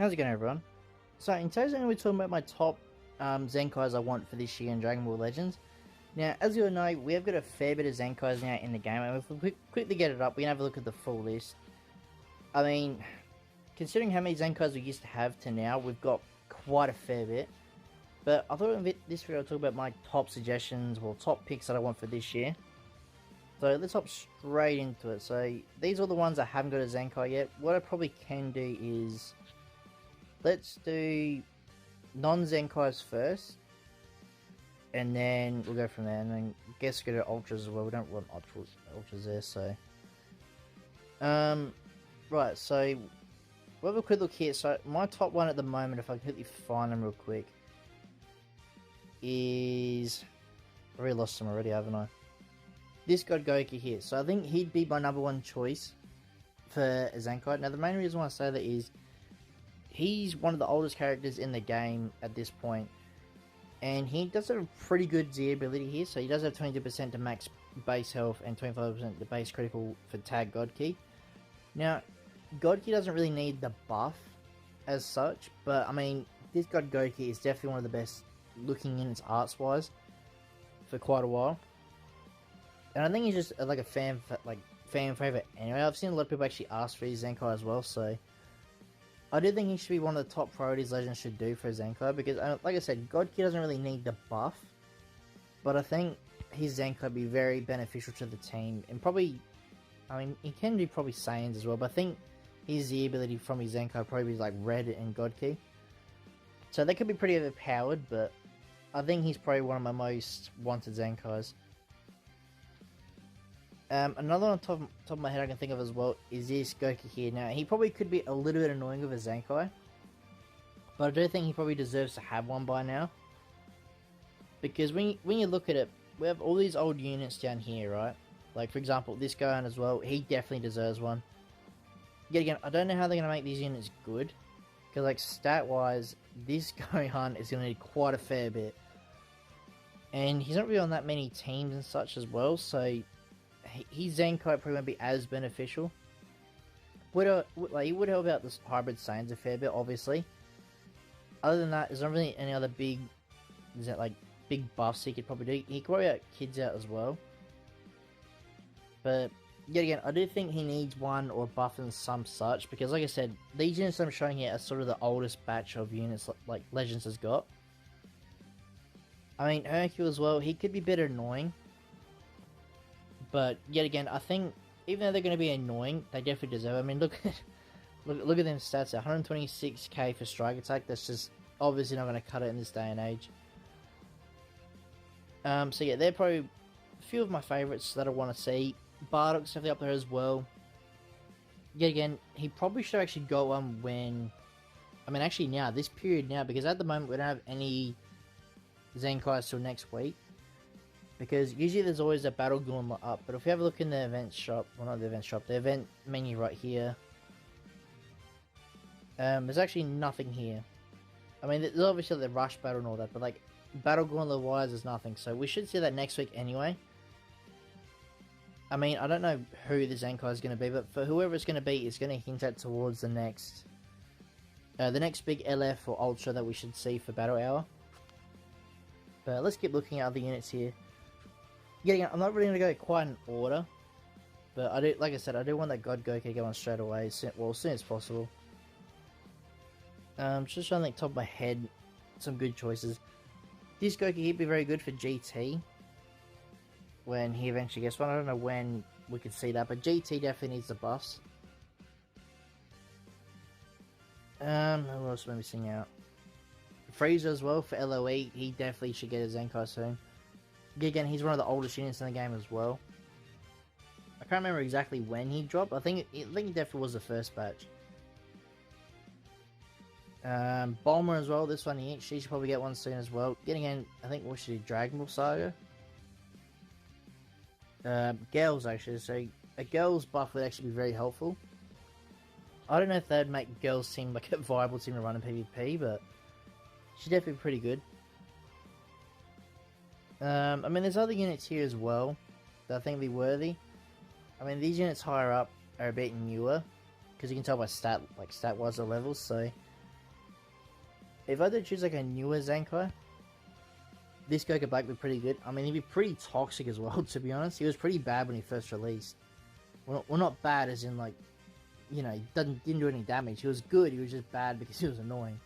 How's it going, everyone? So in today's video we're talking about my top Zenkais I want for this year in Dragon Ball Legends. Now, as you all know, we have got a fair bit of Zenkais now in the game, and if we quickly get it up, we can have a look at the full list. I mean, considering how many Zenkais we used to have to now, we've got quite a fair bit. But I thought in this video I'll talk about my top suggestions, well, top picks that I want for this year. So let's hop straight into it. So these are the ones I haven't got a Zenkai yet. What I probably can do is, let's do non-Zenkais first, and then we'll go from there, and then I guess go to Ultras as well. We don't want Ultras there, so... Right, so we'll have a quick look here. So my top one at the moment, if I can quickly find them real quick, is... I really lost him already, haven't I? This God Goku here. So I think he'd be my number one choice for a Zenkai. Now the main reason why I say that is he's one of the oldest characters in the game at this point, and he does have a pretty good Z ability here. So he does have 22% to max base health and 25% to base critical for tag God Ki. Now God Ki doesn't really need the buff as such, but I mean this God Goku is definitely one of the best looking units arts wise for quite a while. And I think he's just like a fan favorite anyway. I've seen a lot of people actually ask for his Zenkai as well, so I do think he should be one of the top priorities Legends should do for a Zenkai, because like I said, God Ki doesn't really need the buff, but I think his Zenkai would be very beneficial to the team, and probably, I mean, he can do probably Saiyans as well, but I think his Z ability from his Zenkai probably be like Red and God Ki. So they could be pretty overpowered, but I think he's probably one of my most wanted Zenkais. Another one on top of my head I can think of as well is this Goku here. Now, he probably could be a little bit annoying with a Zenkai, but I do think he probably deserves to have one by now. Because when you look at it, we have all these old units down here, right? Like, for example, this Gohan as well, he definitely deserves one. Yet again, I don't know how they're going to make these units good, because like stat-wise, this Gohan is going to need quite a fair bit. And he's not really on that many teams and such as well, so his Zenkai probably won't be as beneficial. He would help out the hybrid Saiyans a fair bit, obviously. Other than that, there's not really any other big buffs he could probably do. He could probably out kids out as well. But yet again, I do think he needs one or buff and some such, because like I said, these units I'm showing here are sort of the oldest batch of units like Legends has got. I mean, Hercule as well, he could be a bit annoying. But yet again, I think even though they're going to be annoying, they definitely deserve it. I mean, look at them stats. 126k for strike attack. That's just obviously not going to cut it in this day and age. So yeah, they're probably a few of my favourites that I want to see. Bardock's definitely up there as well. Yet again, he probably should actually got one when... I mean, actually now, this period now, because at the moment we don't have any Zenkais till next week. Because usually there's always a battle gauntlet up, but if we have a look in the event shop, well not the event shop, the event menu right here, there's actually nothing here. I mean, there's obviously the rush battle and all that, but like, battle gauntlet wise there's nothing, so we should see that next week anyway. I mean, I don't know who the Zenkai is going to be, but for whoever it's going to be, it's going to hint at towards the next big LF or Ultra that we should see for Battle Hour. But let's keep looking at other units here. Yeah, again, I'm not really going to go quite in order, but I do, like I said, I do want that God Goku to go on straight away, as soon as possible. Just trying to think top of my head, some good choices. This Goku he'd be very good for GT, when he eventually gets one. I don't know when we could see that, but GT definitely needs the buffs. Who else am I missing out? Frieza as well for LOE, he definitely should get a Zenkai soon. Again, he's one of the oldest units in the game as well. I can't remember exactly when he dropped. I think he definitely was the first batch. Bulma as well. This one here, she should probably get one soon as well. Again, I think we should do Dragon Ball Saga. Girls actually. So a girls buff would actually be very helpful. I don't know if that'd make girls seem like a viable team to run in PvP, but she's definitely pretty good. I mean, there's other units here as well that I think would be worthy. I mean, these units higher up are a bit newer, because you can tell by stat-wise the levels, so if I did choose like a newer Zenkai, this Goku Black would be pretty good. I mean, he'd be pretty toxic as well, to be honest. He was pretty bad when he first released. Well, not bad as in like, you know, he didn't do any damage. He was good, he was just bad because he was annoying.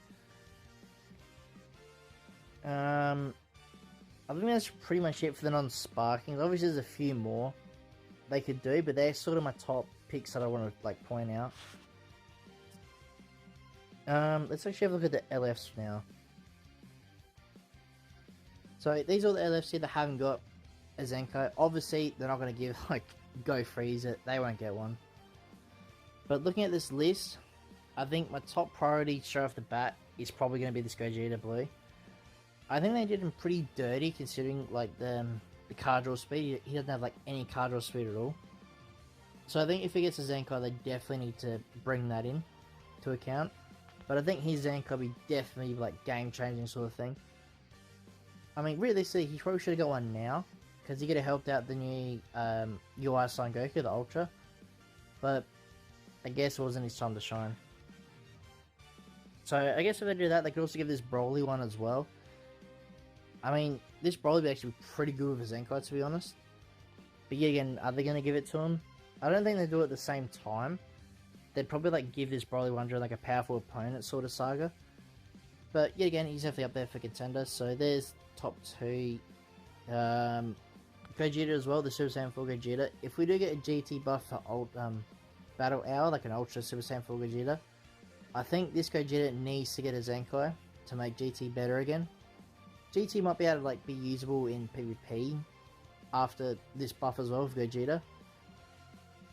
I think that's pretty much it for the non-sparkings. Obviously there's a few more they could do, but they're sort of my top picks that I want to like point out. Let's actually have a look at the LFs now. So these are the LFs here that haven't got a Zenkai. Obviously they're not going to give like Go Freezer, they won't get one. But looking at this list, I think my top priority straight off the bat is probably going to be this Gogeta Blue. I think they did him pretty dirty considering like the card draw speed. He doesn't have like any card draw speed at all. So I think if he gets a Zenkai, they definitely need to bring that in to account. But I think his Zenkai will be definitely like game changing sort of thing. I mean, realistically, he probably should have got one now because he could have helped out the new UI Son Goku, the Ultra. But I guess it wasn't his time to shine. So I guess if they do that, they could also give this Broly one as well. I mean, this Broly would actually be pretty good with a Zenkai, to be honest. But yeah, again, are they going to give it to him? I don't think they do it at the same time. They'd probably like give this Broly one during like a powerful opponent sort of saga. But yeah, again, he's definitely up there for contender. So there's top 2. Gogeta as well, the Super Saiyan 4 Gogeta. If we do get a GT buff for Battle Hour, like an Ultra Super Saiyan 4 Gogeta, I think this Gogeta needs to get a Zenkai to make GT better again. GT might be able to like be usable in PvP after this buff as well with Gogeta.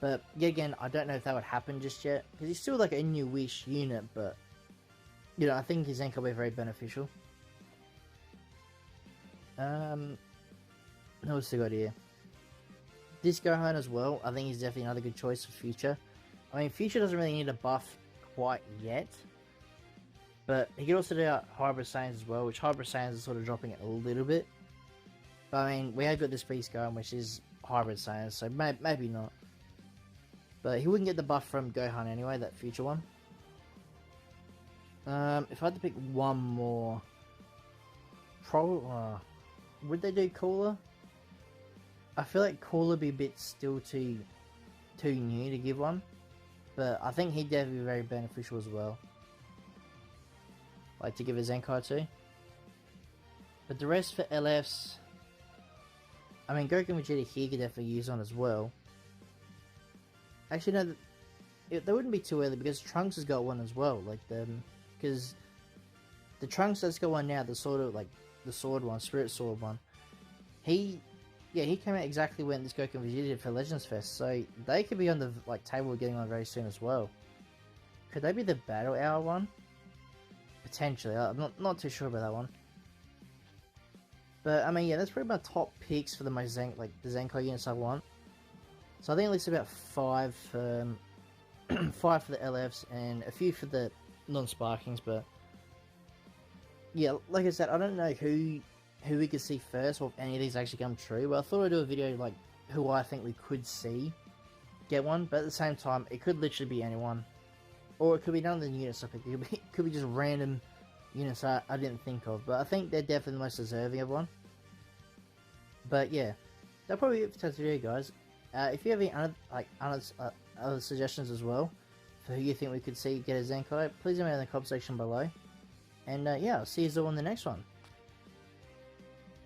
But yet again, I don't know if that would happen just yet, because he's still like a newish unit, but you know, I think his Zenkai will be very beneficial. What else we got here? This Gohan as well, I think he's definitely another good choice for Future. I mean, Future doesn't really need a buff quite yet, but he could also do out Hybrid Saiyans as well, which Hybrid Saiyans is sort of dropping it a little bit. But I mean, we have got this beast going, which is Hybrid Saiyans, so maybe not. But he wouldn't get the buff from Gohan anyway, that Future one. If I had to pick one more, probably would they do Cooler? I feel like Cooler would be a bit still too new to give one, but I think he'd definitely be very beneficial as well. Like to give a Zenkai to. But the rest for LFs, I mean, Goku and Vegeta here could definitely use on as well. Actually, no, they wouldn't be too early because Trunks has got one as well. Like because the Trunks that's got one now, the sort of like the sword one, Spirit Sword one. He came out exactly when this Goku and Vegeta did for Legends Fest, so they could be on the like table of getting one very soon as well. Could they be the Battle Hour one? Potentially, I'm not too sure about that one. But I mean, yeah, that's probably my top picks for the most the Zenkai units I want. So I think at least about 5 for 5 for the LFs and a few for the non-sparkings. But yeah, like I said, I don't know who we could see first, or if any of these actually come true. But I thought I'd do a video like who I think we could see get one. But at the same time, it could literally be anyone, or it could be none of the units I picked. It could be just random units I didn't think of. But I think they're definitely the most deserving of one. But yeah, that'll probably be it for today's video, guys. If you have any other suggestions as well for who you think we could see get a Zenkai, please let me know in the comment section below. And yeah, I'll see you all in the next one.